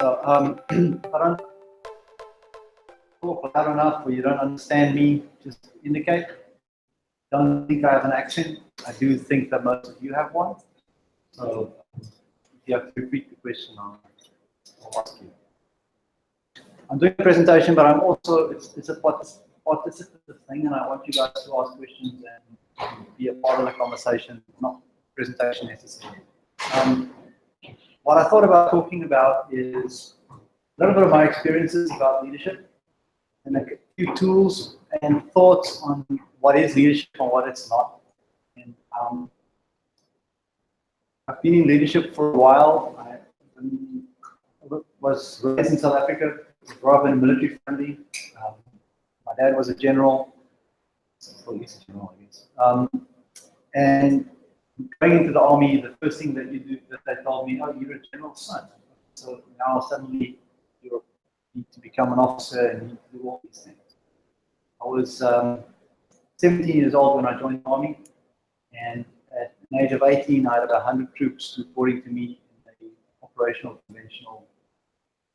So if I don't talk loud enough or you don't understand me, just indicate. Don't think I have an accent. I do think that most of you have one. So if you have to repeat the question, I'll ask you. I'm doing a presentation, but I'm also, it's a participative thing, and I want you guys to ask questions and be a part of the conversation, not presentation necessarily. What I thought about talking about is a little bit of my experiences about leadership and a few tools and thoughts on what is leadership and what it's not. And I've been in leadership for a while. I was raised in South Africa, grew up in a military family. My dad was a general, police general, I guess. And going into the army, the first thing that you do, that they told me, oh, you're a general's son. So now suddenly you need to become an officer and you need to do all these things. I was 17 years old when I joined the army, and at the age of 18, I had 100 troops reporting to me in an operational, conventional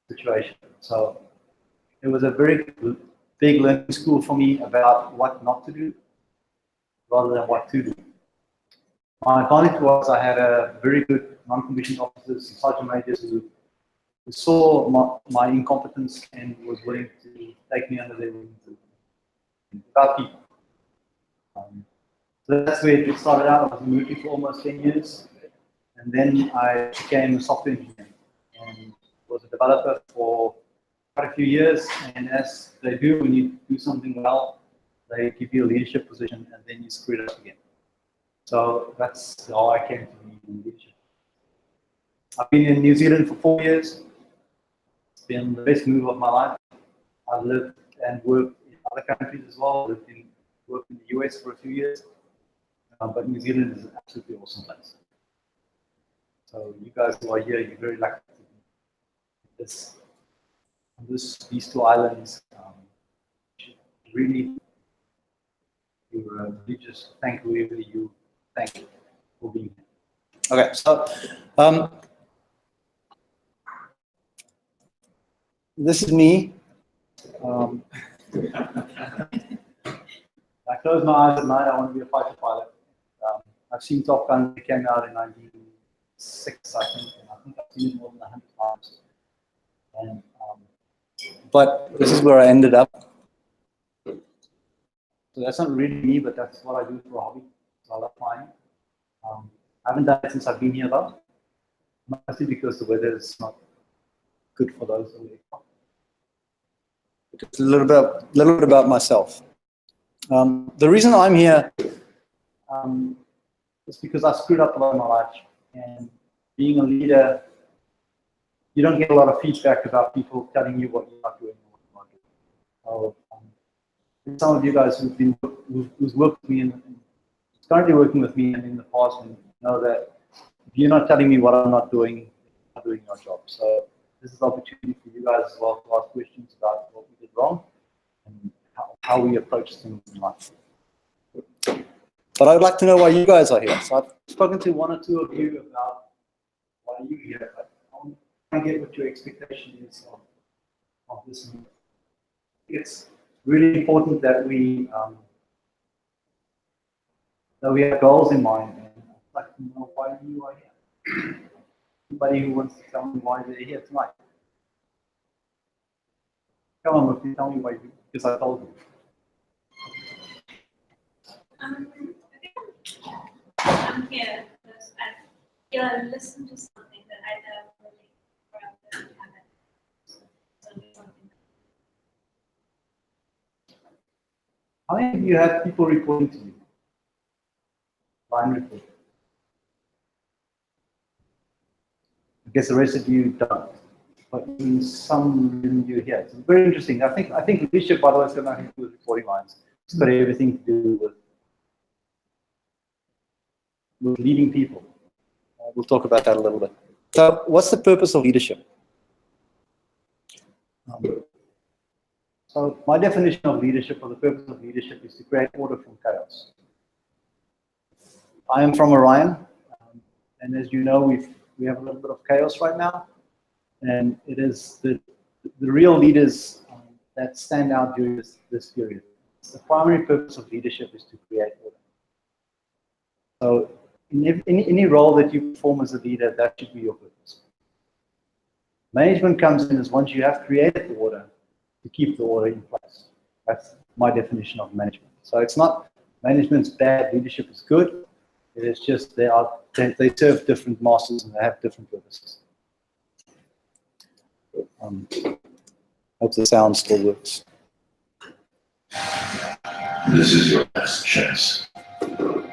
situation. So it was a very big learning school for me about what not to do rather than what to do. My advantage was I had a very good non-commissioned officers and sergeant majors who saw my incompetence and was willing to take me under their wing without people. So that's where it started out. I was in the military for almost 10 years, and then I became a software engineer and was a developer for quite a few years. And as they do, when you do something well, they give you a leadership position, and then you screw it up again. So that's how I came to be in leadership. I've been in New Zealand for 4 years. It's been the best move of my life. I've lived and worked in other countries as well. Worked in the US for a few years. But New Zealand is an absolutely awesome place. So you guys who are here, you're very lucky to be these two islands. Really, you're religious. Thank whoever you thank for being here. Okay, so this is me. I close my eyes at night. I want to be a fighter pilot. I've seen Top Gun. It came out in 1996, I think, and I think I've seen it more than 100 times. And but this is where I ended up. So that's not really me, but that's what I do for a hobby. So I love flying. I haven't done it since I've been here though, mostly because the weather is not good for those who live. Just a little bit about myself. The reason I'm here is because I screwed up a lot in my life, and being a leader, you don't get a lot of feedback about people telling you what you're not doing and what you're not doing. So, some of you guys who's worked with me and currently working with me and in the past, and know that if you're not telling me what I'm not doing, you're not doing your job. So this is an opportunity for you guys as well to ask questions about what we did wrong and how we approach things in life. But I'd like to know why you guys are here. So I've spoken to one or two of you about why you're here, but I want to get what your expectation is of this meeting. It's really important that we have goals in mind, and I'd like to know why you are here. Anybody who wants to tell me why they're here tonight? Come on, Murphy, tell me why you, because I told you. I'm here because I listen to something that I never really have it. How many of you have people reporting to you? Line report. I guess the rest of you don't, but in some reason you're here. It's very interesting. I think leadership, by the way, has got nothing to do with reporting lines. It's got everything to do with leading people. We'll talk about that a little bit. So, what's the purpose of leadership? So, my definition of leadership, or the purpose of leadership, is to create order from chaos. I am from Orion, and as you know, we have a little bit of chaos right now. And it is the real leaders that stand out during this period. The primary purpose of leadership is to create order. So in any role that you perform as a leader, that should be your purpose. Management comes in as once you have created the order, to keep the order in place. That's my definition of management. So it's not management's bad, leadership is good. It is just they serve different masters and they have different purposes. Hope the sound still works. This is your last chance.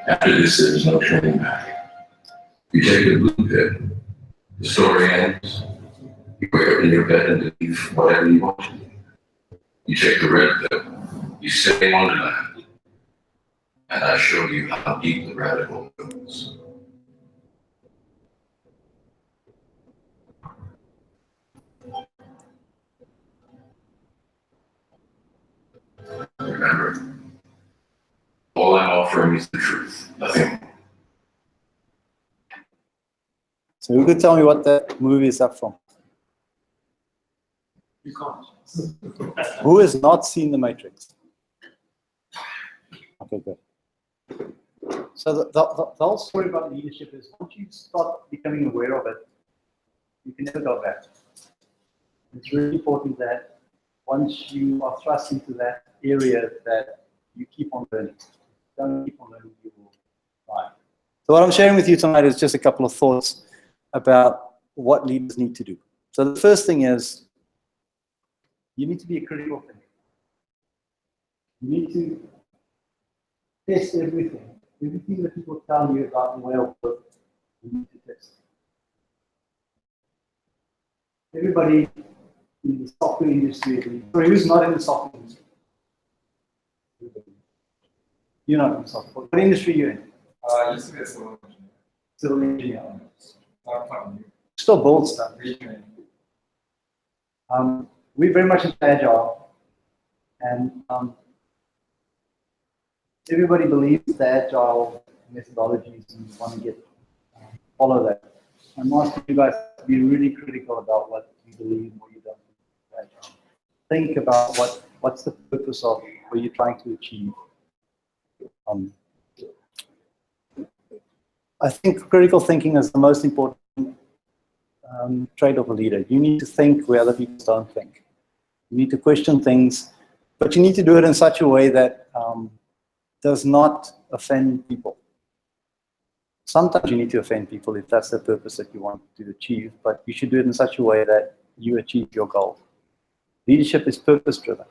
After this, there is no turning back. You take the blue pill, the story ends. You wake up in your bed and believe whatever you want to do. You take the red pill, you stay in Wonderland, and I show you how deep the radical goes. Remember, all I'm offering is the truth, nothing more. So who could tell me what that movie is up from? You can't. Who has not seen The Matrix? Okay, good. So the whole story about leadership is once you start becoming aware of it, you can never go back. It's really important that once you are thrust into that area that you keep on learning. Don't keep on learning, you will die. So what I'm sharing with you tonight is just a couple of thoughts about what leaders need to do. So the first thing is, you need to be a critical thinker. You need to test everything. Everything that people tell you about the way of work, you need to test. Everybody in the software industry, sorry, who's not in the software industry? You're not in the software. What industry are you in? Used to be a civil engineer. Civil engineer. Not Still build stuff. We're very much into agile, and everybody believes the agile methodologies and want to get follow that. I'm asking you guys to be really critical about what you believe and what you don't believe. Agile. Think about what's the purpose of what you're trying to achieve. I think critical thinking is the most important trait of a leader. You need to think where other people don't think. You need to question things, but you need to do it in such a way that does not offend people. Sometimes you need to offend people if that's the purpose that you want to achieve, but you should do it in such a way that you achieve your goal. Leadership is purpose-driven.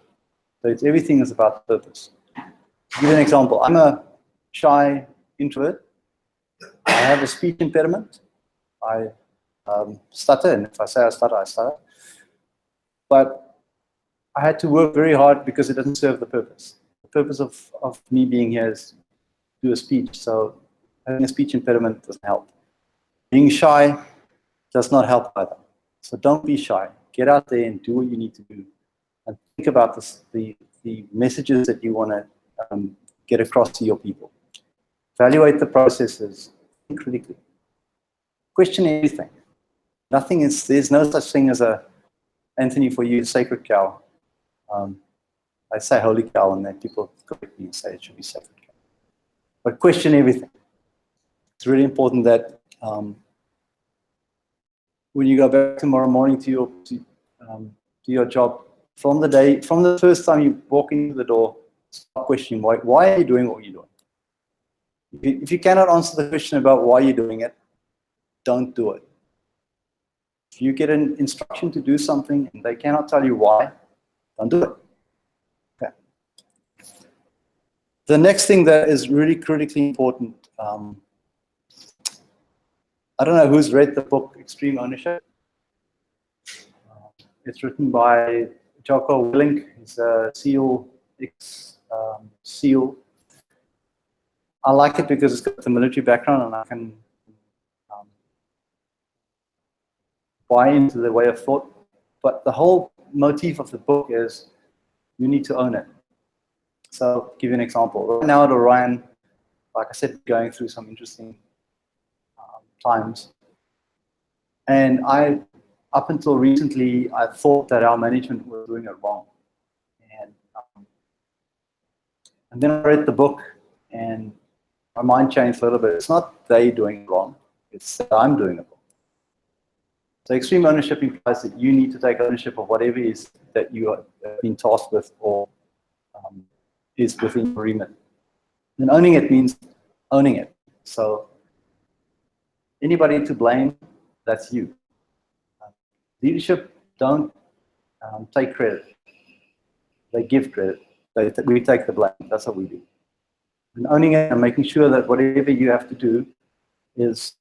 So everything is about purpose. To give you an example, I'm a shy introvert. I have a speech impediment. I stutter, and if I say I stutter, I stutter. But I had to work very hard because it doesn't serve the purpose. The purpose of me being here is to do a speech, so having a speech impediment doesn't help. Being shy does not help either. So don't be shy. Get out there and do what you need to do. And think about the messages that you want to get across to your people. Evaluate the processes. Think critically. Question everything. There's no such thing as a, Anthony, for you, sacred cow. I say holy cow, and then people correct me and say it should be sacred cow. But question everything. It's really important that when you go back tomorrow morning to your job, from the first time you walk into the door, start questioning why are you doing what you're doing. If you cannot answer the question about why you're doing it, don't do it. If you get an instruction to do something and they cannot tell you why, don't do it. Okay. The next thing that is really critically important, I don't know who's read the book Extreme Ownership. It's written by Jocko Willink. He's a SEAL, SEAL. I like it because it's got the military background and I can buy into the way of thought. But the whole motif of the book is you need to own it. So I'll give you an example. Right now at Orion, like I said, going through some interesting times. And I up until recently, I thought that our management was doing it wrong. And then I read the book, and my mind changed a little bit. It's not they doing it wrong, it's that I'm doing it wrong. So extreme ownership implies that you need to take ownership of whatever it is that you have been tasked with or is within your remit. And owning it means owning it. So anybody to blame, that's you. Leadership don't take credit. They give credit. We take the blame. That's what we do. And owning it and making sure that whatever you have to do is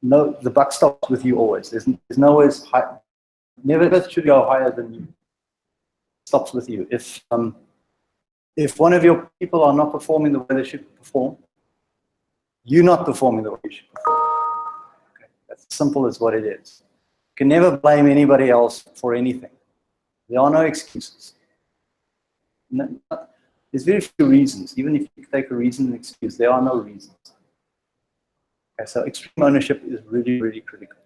no, the buck stops with you always. There's nowhere high, never should go higher than you. Stops with you. If one of your people are not performing the way they should perform, you're not performing the way you should perform. Okay. That's as simple as what it is. You can never blame anybody else for anything. There are no excuses. No, there's very few reasons. Even if you take a reason and excuse, there are no reasons. Okay, so extreme ownership is really, really critical.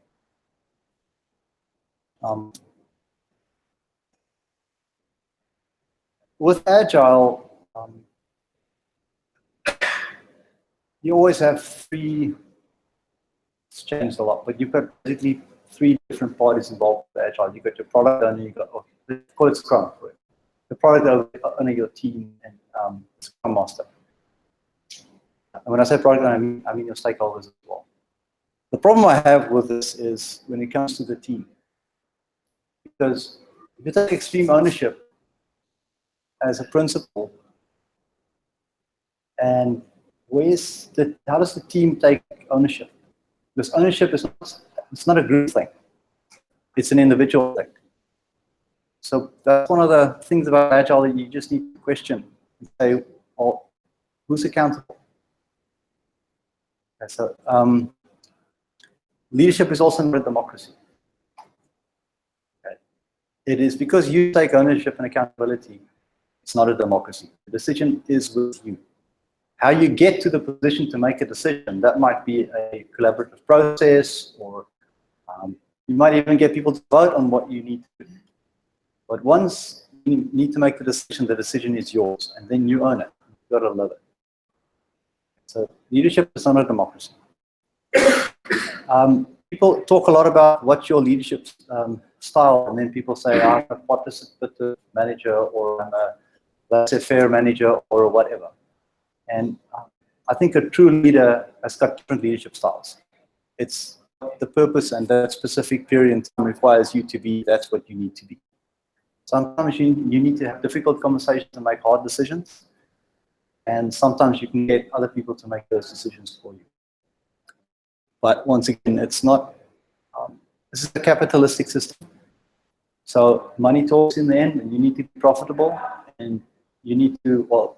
With Agile, you always have three, it's changed a lot, but you've got basically three different parties involved with Agile. You've got your product owner, you've got, call it Scrum, right? The product owner, your team, and Scrum Master. And when I say product owner, I mean your stakeholders as well. The problem I have with this is when it comes to the team. Because if you take extreme ownership as a principle, and how does the team take ownership? Because ownership is not a group thing. It's an individual thing. So that's one of the things about Agile that you just need to question and say, well, who's accountable? Okay, so leadership is also not a democracy. Okay. It is because you take ownership and accountability, it's not a democracy. The decision is with you. How you get to the position to make a decision, that might be a collaborative process, or you might even get people to vote on what you need to do. But once you need to make the decision is yours, and then you own it. You've got to live it. So leadership is not a democracy. People talk a lot about what's your leadership style, and then people say, I'm a participative manager, or I'm a laissez-faire manager, or whatever. And I think a true leader has got different leadership styles. It's the purpose and that specific period in time requires you to be, that's what you need to be. Sometimes you need to have difficult conversations and make hard decisions. And sometimes you can get other people to make those decisions for you. But once again, it's not, this is a capitalistic system. So money talks in the end, and you need to be profitable, and you need to, well,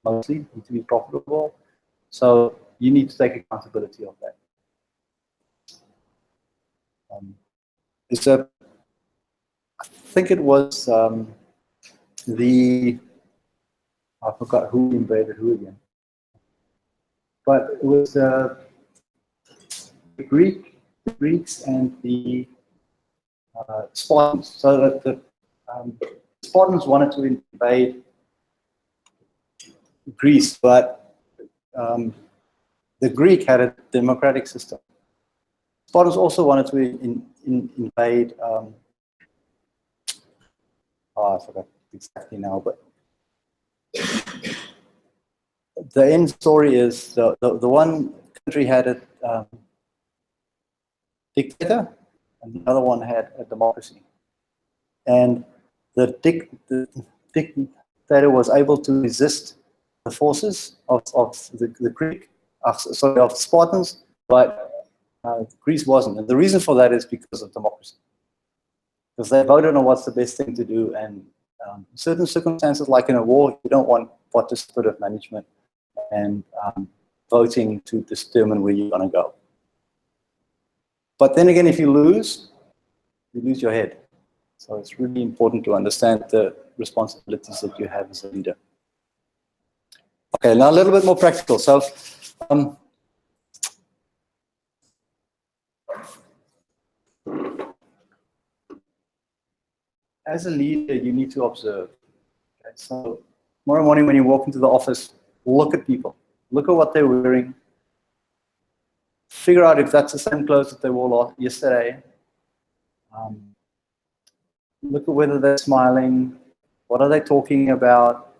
mostly need to be profitable. So you need to take accountability of that. I think it was I forgot who invented who again. But it was the Greeks and the Spartans. So that the Spartans wanted to invade Greece, but the Greek had a democratic system. Spartans also wanted to invade. I forgot exactly now, but the end story is the one country had a dictator, and the other one had a democracy. And the dictator was able to resist the forces of the Greek, sorry, of the Spartans, but Greece wasn't. And the reason for that is because of democracy. Because they voted on what's the best thing to do, and certain circumstances, like in a war, you don't want participative management and voting to determine where you're going to go. But then again, if you lose your head. So it's really important to understand the responsibilities that you have as a leader. Okay, now a little bit more practical. So as a leader, you need to observe. Okay? So tomorrow morning when you walk into the office, look at people. Look at what they're wearing. Figure out if that's the same clothes that they wore yesterday. Look at whether they're smiling. What are they talking about?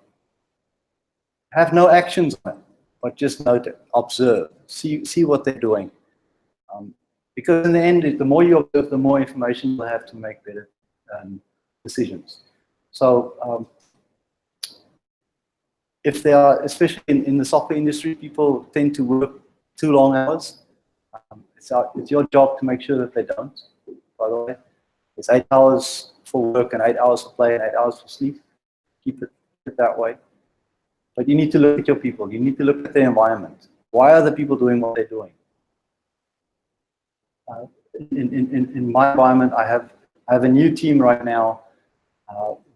Have no actions on it, but just note it. Observe. See what they're doing. Because in the end, the more you observe, the more information you'll have to make better decisions. So if they are, especially in the software industry, people tend to work too long hours. It's your job to make sure that they don't, by the way. It's 8 hours for work and 8 hours for play and 8 hours for sleep. Keep it that way. But you need to look at your people. You need to look at their environment. Why are the people doing what they're doing? In my environment, I have a new team right now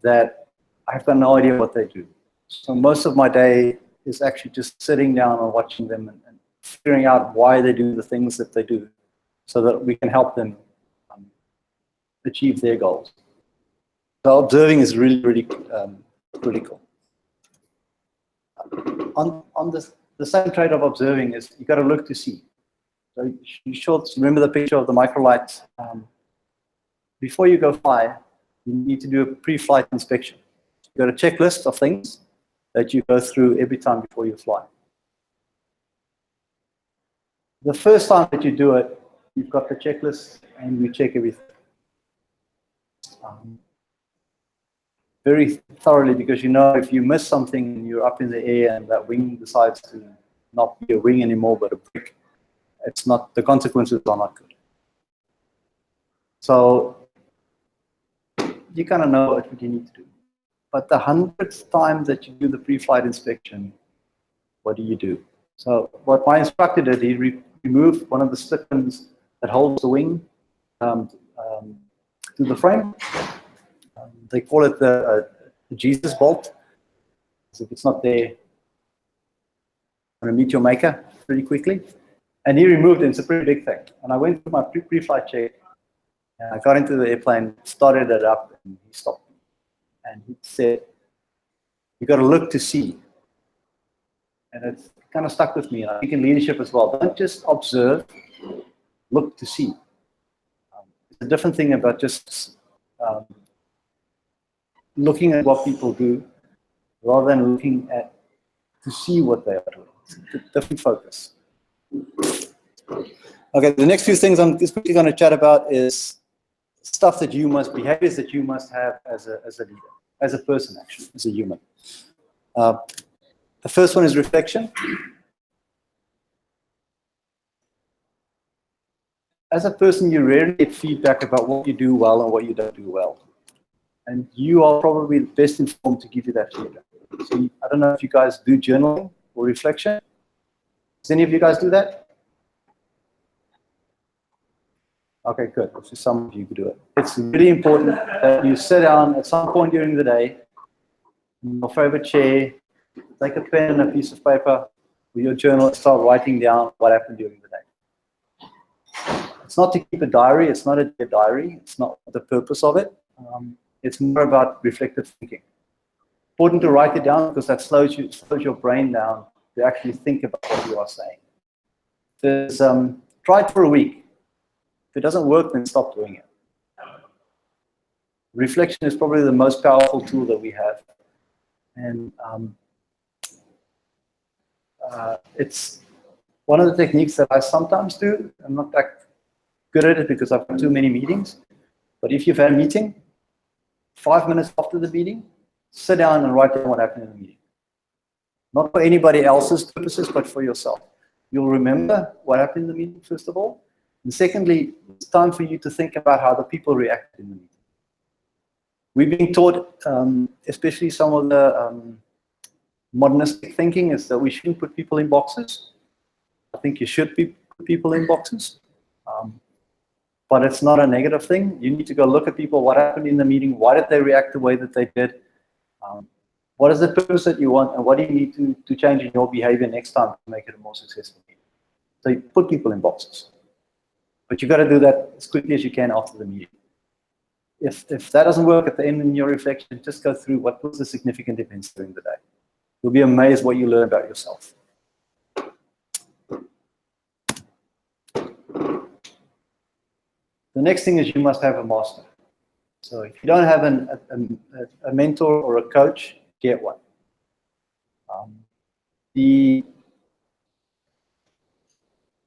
that I've got no idea what they do. So most of my day is actually just sitting down and watching them and figuring out why they do the things that they do so that we can help them achieve their goals. So observing is really, really critical. On the same trait of observing is you got to look to see. So you should remember the picture of the microlights. Before you go fly, you need to do a pre-flight inspection. You've got a checklist of things that you go through every time before you fly. The first time that you do it, you've got the checklist and you check everything. Very thoroughly, because you know if you miss something and you're up in the air and that wing decides to not be a wing anymore but a brick, it's not, the consequences are not good. So you kind of know what you need to do. But the 100th time that you do the pre-flight inspection, what do? So what my instructor did, he removed one of the split pins that holds the wing to the frame. They call it the Jesus bolt. So if it's not there, you're going to meet your maker pretty quickly. And he removed it. It's a pretty big thing. And I went through my pre-flight check, and I got into the airplane, started it up, and he stopped me. And he said, "You got to look to see." And it's kind of stuck with me. And I think in leadership as well. Don't just observe, look to see. It's a different thing about just looking at what people do rather than looking at to see what they are doing. It's a different focus. Okay, the next few things I'm just quickly going to chat about is stuff that you must, behaviors that you must have as a leader, as a person actually, as a human. The first one is reflection. As a person, you rarely get feedback about what you do well and what you don't do well. And you are probably best informed to give you that feedback. So I don't know if you guys do journaling or reflection. Does any of you guys do that? Okay, good. So some of you could do it. It's really important that you sit down at some point during the day, in your favorite chair, take a pen and a piece of paper with your journal and start writing down what happened during the day. It's not to keep a diary. It's not a diary. It's not the purpose of it. It's more about reflective thinking. Important to write it down because that slows your brain down to actually think about what you are saying. Try it for a week. If it doesn't work, then stop doing it. Reflection is probably the most powerful tool that we have. And it's one of the techniques that I sometimes do. I'm not that good at it because I've got too many meetings. But if you've had a meeting, 5 minutes after the meeting, sit down and write down what happened in the meeting. Not for anybody else's purposes, but for yourself. You'll remember what happened in the meeting, first of all. And secondly, it's time for you to think about how the people reacted in the meeting. We've been taught, especially some of the modernistic thinking, is that we shouldn't put people in boxes. I think you should put people in boxes. But it's not a negative thing. You need to go look at people, what happened in the meeting, why did they react the way that they did, what is the purpose that you want, and what do you need to change in your behavior next time to make it a more successful meeting. So you put people in boxes. But you've got to do that as quickly as you can after the meeting. if that doesn't work at the end in your reflection, just go through what was the significant events during the day. You'll be amazed what you learn about yourself. The next thing is you must have a master. So if you don't have a mentor or a coach, get one.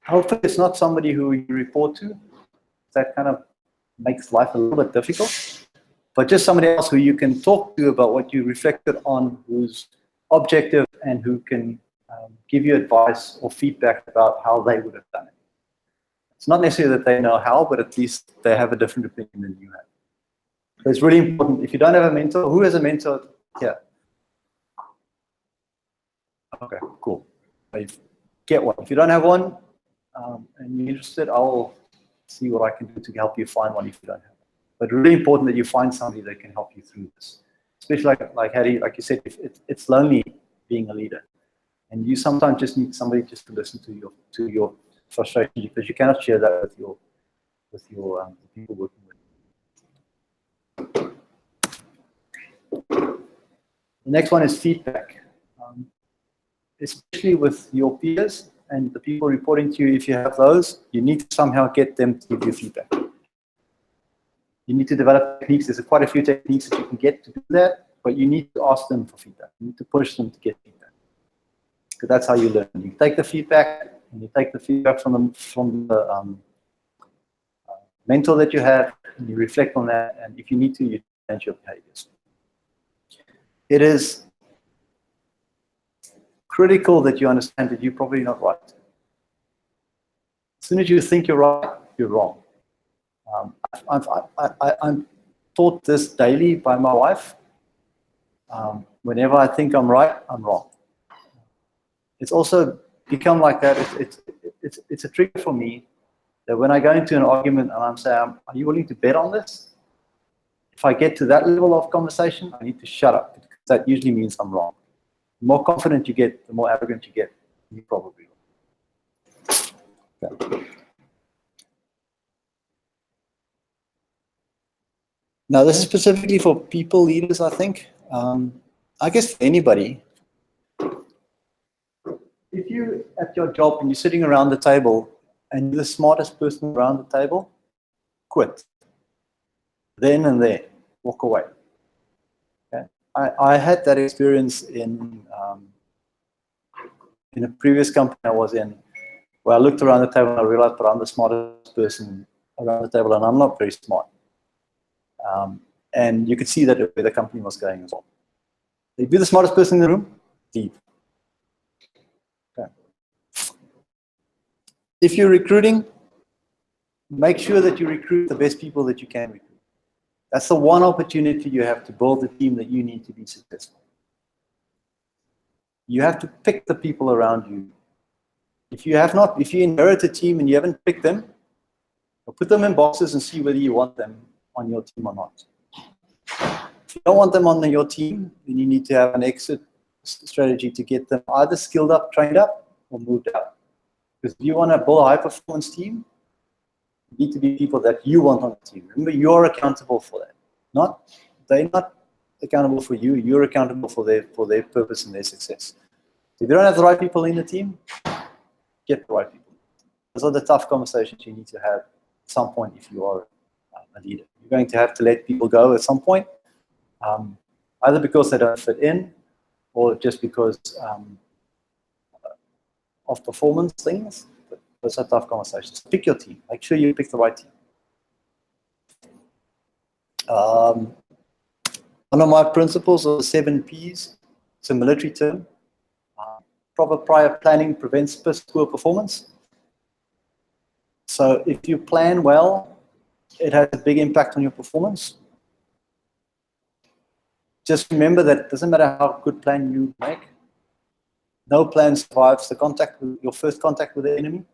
Hopefully it's not somebody who you report to. That kind of makes life a little bit difficult. But just somebody else who you can talk to about what you reflected on, who's objective and who can give you advice or feedback about how they would have done it. It's not necessarily that they know how, but at least they have a different opinion than you have. So it's really important. If you don't have a mentor, who has a mentor here? Okay, cool. Get one. If you don't have one and you're interested, I'll see what I can do to help you find one if you don't have one. But really important that you find somebody that can help you through this. Especially like Harry, like you said, it's lonely being a leader. And you sometimes just need somebody just to listen to your frustration, because you cannot share that with your people working with you. The next one is feedback. Especially with your peers and the people reporting to you, if you have those, you need to somehow get them to give you feedback. You need to develop techniques. There's quite a few techniques that you can get to do that, but you need to ask them for feedback. You need to push them to get feedback. Because that's how you learn. You take the feedback, and you take the feedback from the mentor that you have, and you reflect on that, and if you need to, you change your behaviors. It is critical that you understand that you're probably not right. As soon as you think you're right, you're wrong. I'm taught this daily by my wife. Whenever I think I'm right, I'm wrong. It's also become like that. It's a trigger for me that when I go into an argument and I'm saying, are you willing to bet on this? If I get to that level of conversation, I need to shut up, because that usually means I'm wrong. The more confident you get, the more arrogant you get. You probably will. Okay. Now, this is specifically for people leaders, I think. I guess for anybody. If you're at your job and you're sitting around the table and you're the smartest person around the table, quit. Then and there, walk away. Okay? I had that experience in a previous company I was in, where I looked around the table and I realized that I'm the smartest person around the table, and I'm not very smart. And you could see that where the company was going as well. If you're the smartest person in the room, leave. Okay. If you're recruiting, make sure that you recruit the best people that you can recruit. That's the one opportunity you have to build the team that you need to be successful. You have to pick the people around you. If you inherit a team and you haven't picked them, put them in boxes and see whether you want them on your team or not. If you don't want them on your team, then you need to have an exit strategy to get them either skilled up, trained up, or moved out. Because if you want to build a high-performance team, you need to be people that you want on the team. Remember, you're accountable for that. They're not accountable for you. You're accountable for their purpose and their success. So if you don't have the right people in the team, get the right people. Those are the tough conversations you need to have at some point if you are a leader. You're going to have to let people go at some point, either because they don't fit in or just because of performance things. But those are tough conversations. Pick your team. Make sure you pick the right team. One of my principles are the 7 Ps. It's a military term. Proper prior planning prevents poor performance. So if you plan well, it has a big impact on your performance. Just remember that it doesn't matter how good plan you make. No plan survives your first contact with the enemy.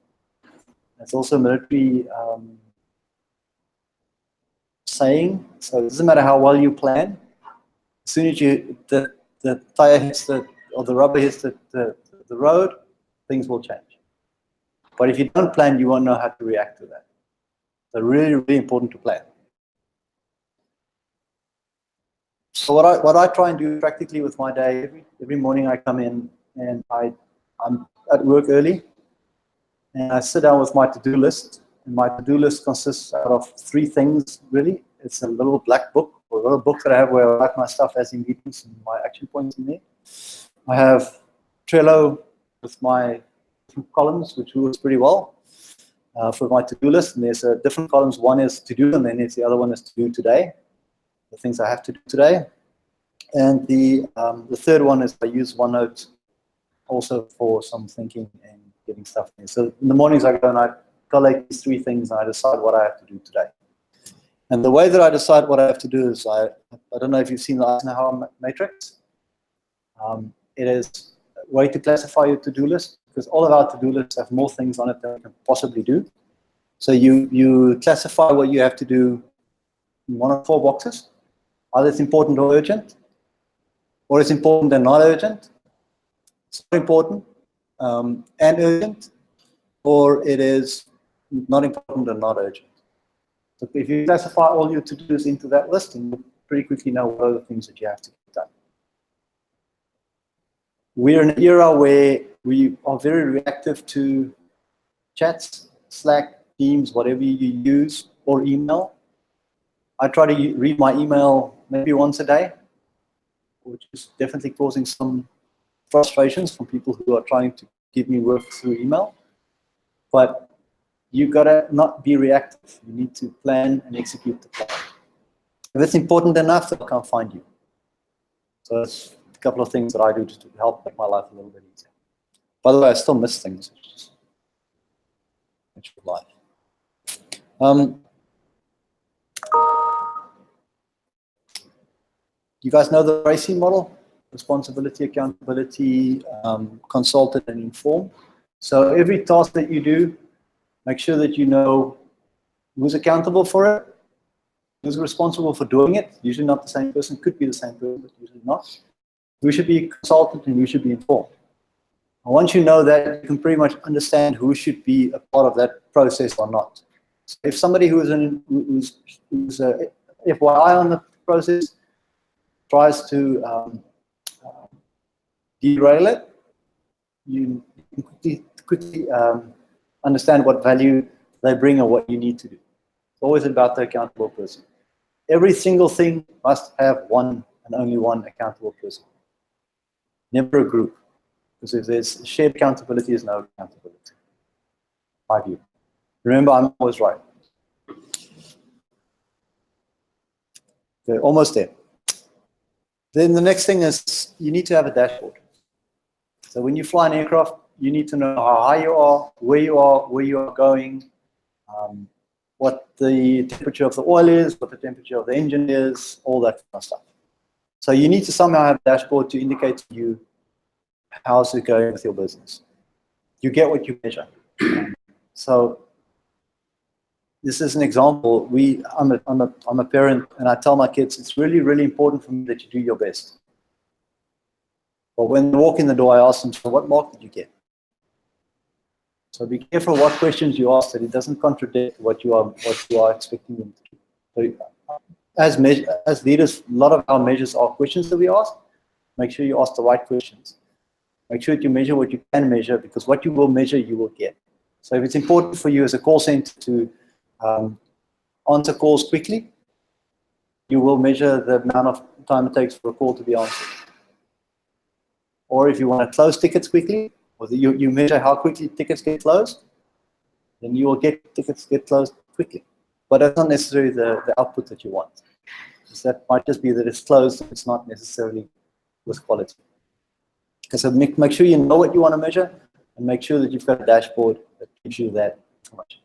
That's also a military saying. So it doesn't matter how well you plan. As soon as the tire hits or the rubber hits the road, things will change. But if you don't plan, you won't know how to react to that. So really, really important to plan. So what I try and do practically with my day, every morning I come in and I'm at work early, and I sit down with my to-do list. And my to-do list consists out of 3 things, really. It's a little black book, or a little book that I have where I write my stuff as in meetings and my action points in there. I have Trello with my different columns, which works pretty well for my to-do list. And there's different columns. One is to do, and then the other one is to do today, the things I have to do today. And the third one is I use OneNote also for some thinking and getting stuff in. So in the mornings I go and I collate these 3 things and I decide what I have to do today. And the way that I decide what I have to do is I don't know if you've seen the Eisenhower matrix. It is a way to classify your to-do list, because all of our to-do lists have more things on it than we can possibly do. So you classify what you have to do in 1 of 4 boxes. Either it's important or urgent, or it's important and not urgent. It's not important and urgent, or it is not important and not urgent. So if you classify all your to-dos into that list, then you pretty quickly know what are the things that you have to get done. We're in an era where we are very reactive to chats, Slack, Teams, whatever you use, or email. I try to read my email maybe once a day, which is definitely causing some frustrations from people who are trying to give me work through email. But you gotta not be reactive. You need to plan and execute the plan. If it's important enough, they'll come find you. So that's a couple of things that I do to help make my life a little bit easier. By the way, I still miss things. Which is life. You guys know the RACI model? Responsibility, accountability, consulted, and informed. So every task that you do, make sure that you know who's accountable for it, who's responsible for doing it. Usually not the same person, could be the same person, but usually not. Who should be consulted and who should be informed. And once you know that, you can pretty much understand who should be a part of that process or not. So if somebody who's a FYI on the process tries to derail it, you quickly understand what value they bring or what you need to do. It's always about the accountable person. Every single thing must have one and only one accountable person. Never a group. Because if there's shared accountability, there's no accountability. My view. Remember, I'm always right. Okay, almost there. Then the next thing is you need to have a dashboard. So when you fly an aircraft, you need to know how high you are, where you are going, what the temperature of the oil is, what the temperature of the engine is, all that kind of stuff. So you need to somehow have a dashboard to indicate to you how's it going with your business. You get what you measure. So this is an example. I'm a parent, and I tell my kids it's really, really important for me that you do your best. But when they walk in the door, I ask them, so what mark did you get? So be careful what questions you ask, that it doesn't contradict what you are expecting them to do. So as leaders, a lot of our measures are questions that we ask. Make sure you ask the right questions. Make sure that you measure what you can measure, because what you will measure, you will get. So if it's important for you as a call center to answer calls quickly, you will measure the amount of time it takes for a call to be answered. Or if you want to close tickets quickly, or you measure how quickly tickets get closed, then you will get tickets get closed quickly. But that's not necessarily the output that you want. That might just be that it's closed, it's not necessarily with quality. So make sure you know what you want to measure, and make sure that you've got a dashboard that gives you that information.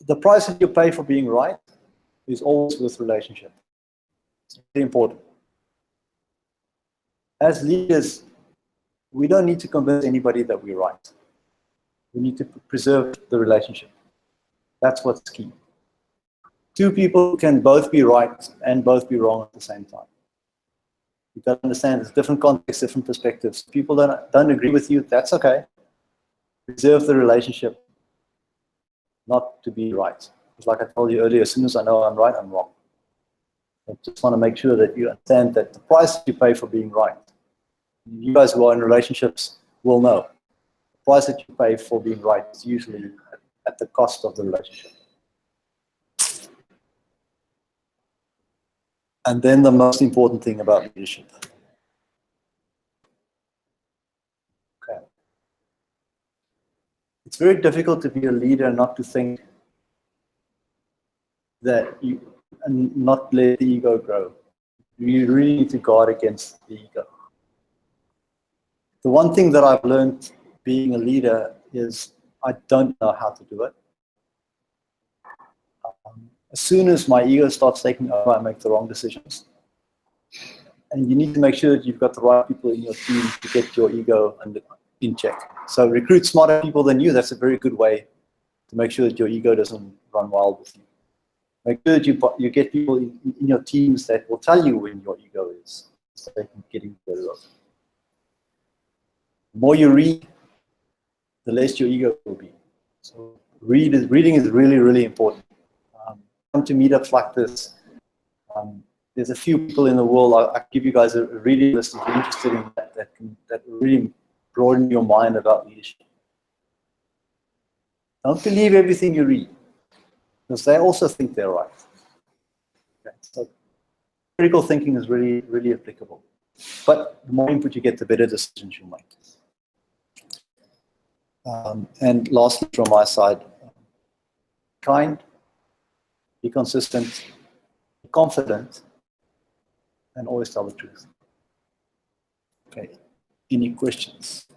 The price that you pay for being right is always with relationship. It's very important. As leaders, we don't need to convince anybody that we're right. We need to preserve the relationship. That's what's key. Two people can both be right and both be wrong at the same time. You've got to understand there's different contexts, different perspectives. People don't agree with you, that's okay. Preserve the relationship. not to be right. Because like I told you earlier, as soon as I know I'm right, I'm wrong. I just want to make sure that you understand that the price you pay for being right, you guys who are in relationships will know, the price that you pay for being right is usually at the cost of the relationship. And then the most important thing about leadership. Okay. It's very difficult to be a leader and not to think that you, and not let the ego grow. You really need to guard against the ego. The one thing that I've learned being a leader is I don't know how to do it. As soon as my ego starts taking over, I make the wrong decisions. And you need to make sure that you've got the right people in your team to get your ego in check. So recruit smarter people than you. That's a very good way to make sure that your ego doesn't run wild with you. Make sure that you get people in your teams that will tell you when your ego is getting better. The more you read, the less your ego will be. So reading is really, really important. Come to meetups like this. There's a few people in the world. I'll give you guys a reading list if you're interested in that really broaden your mind about leadership. Don't believe everything you read, because they also think they're right. Okay, so critical thinking is really, really applicable. But the more input you get, the better decisions you make. And lastly, from my side, kind, be consistent, be confident, and always tell the truth. Okay, any questions?